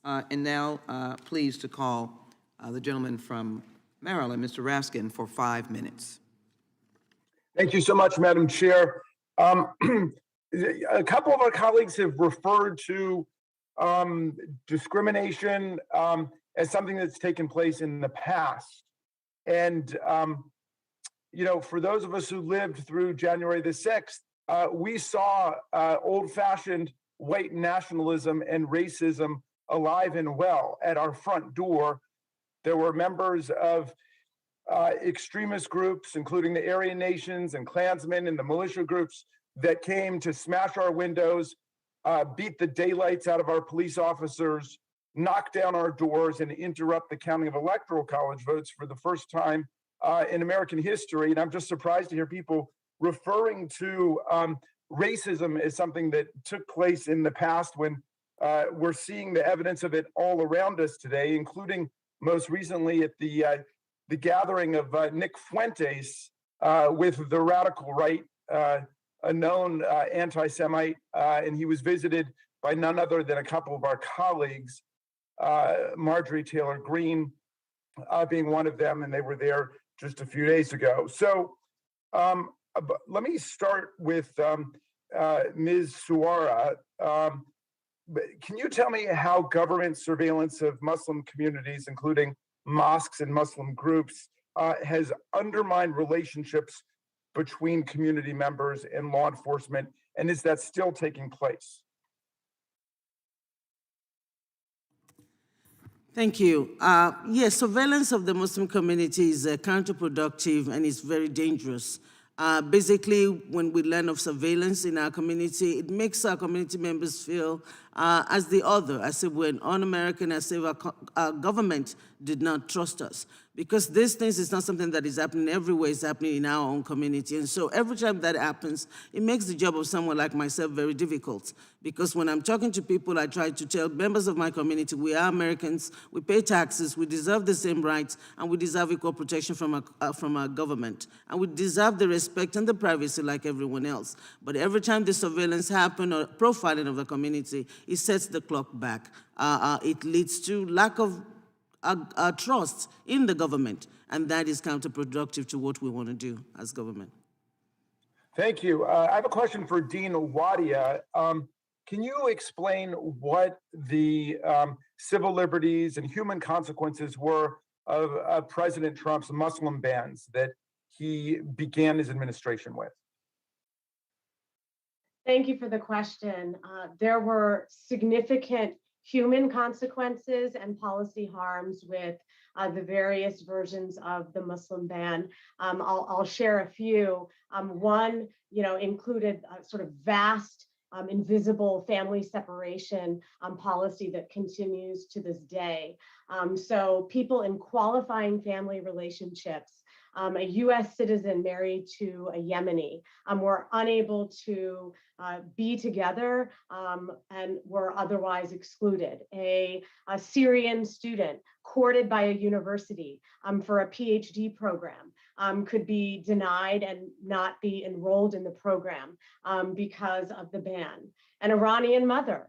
And now, pleased to call the gentleman from Maryland, Mr. Raskin, for 5 minutes. Thank you so much, Madam Chair. A couple of our colleagues have referred to discrimination as something that's taken place in the past. And, for those of us who lived through January the 6th, we saw old-fashioned white nationalism and racism alive and well at our front door. There were members of extremist groups, including the Aryan Nations and Klansmen and the militia groups, that came to smash our windows, beat the daylights out of our police officers, knock down our doors, and interrupt the counting of electoral college votes for the first time in American history. And I'm just surprised to hear people referring to racism as something that took place in the past, when we're seeing the evidence of it all around us today, including most recently at the gathering of Nick Fuentes with the radical right, a known anti-Semite, and he was visited by none other than a couple of our colleagues, Marjorie Taylor Greene being one of them, and they were there just a few days ago. So let me start with Ms. Suara. Can you tell me how government surveillance of Muslim communities, including mosques and Muslim groups, has undermined relationships between community members and law enforcement, and is that still taking place? Thank you. Yes, surveillance of the Muslim community is counterproductive and it's very dangerous. Basically, when we learn of surveillance in our community, it makes our community members feel as the other, as if we're un-American, as if our government did not trust us. Because these things is not something that is happening everywhere, it's happening in our own community. And so every time that happens, it makes the job of someone like myself very difficult. Because when I'm talking to people, I try to tell members of my community, we are Americans, we pay taxes, we deserve the same rights, and we deserve equal protection from our government. And we deserve the respect and the privacy like everyone else. But every time the surveillance happens or profiling of the community, it sets the clock back. It leads to lack of trust in the government, and that is counterproductive to what we want to do as government. Thank you. I have a question for Dean Wadia. Can you explain what the civil liberties and human consequences were of President Trump's Muslim bans that he began his administration with? Thank you for the question. There were significant human consequences and policy harms with the various versions of the Muslim ban. I'll share a few. One, included sort of vast, invisible family separation policy that continues to this day. So people in qualifying family relationships, a US citizen married to a Yemeni, were unable to be together and were otherwise excluded. A Syrian student courted by a university for a PhD program could be denied and not be enrolled in the program because of the ban. An Iranian mother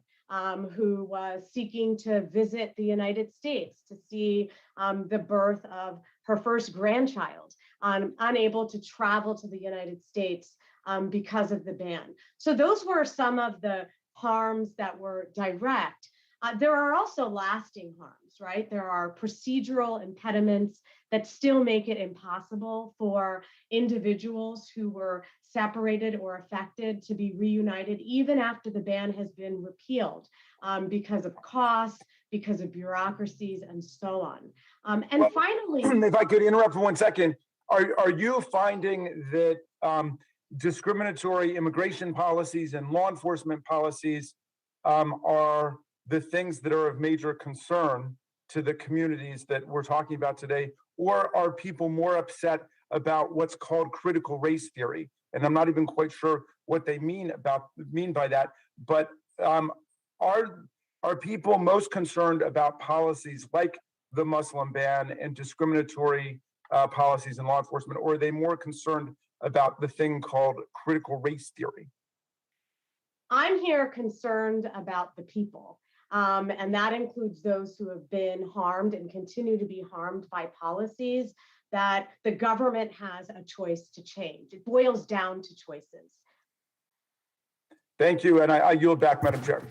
who was seeking to visit the United States to see the birth of her first grandchild, unable to travel to the United States because of the ban. So those were some of the harms that were direct. There are also lasting harms, right? There are procedural impediments that still make it impossible for individuals who were separated or affected to be reunited, even after the ban has been repealed, because of costs, because of bureaucracies, and so on. And well, finally— if I could interrupt for 1 second, are you finding that discriminatory immigration policies and law enforcement policies are the things that are of major concern to the communities that we're talking about today? Or are people more upset about what's called critical race theory? And I'm not even quite sure what they mean by that, but are people most concerned about policies like the Muslim ban and discriminatory policies in law enforcement, or are they more concerned about the thing called critical race theory? I'm here concerned about the people. And that includes those who have been harmed and continue to be harmed by policies that the government has a choice to change. It boils down to choices. Thank you, and I yield back, Madam Chair.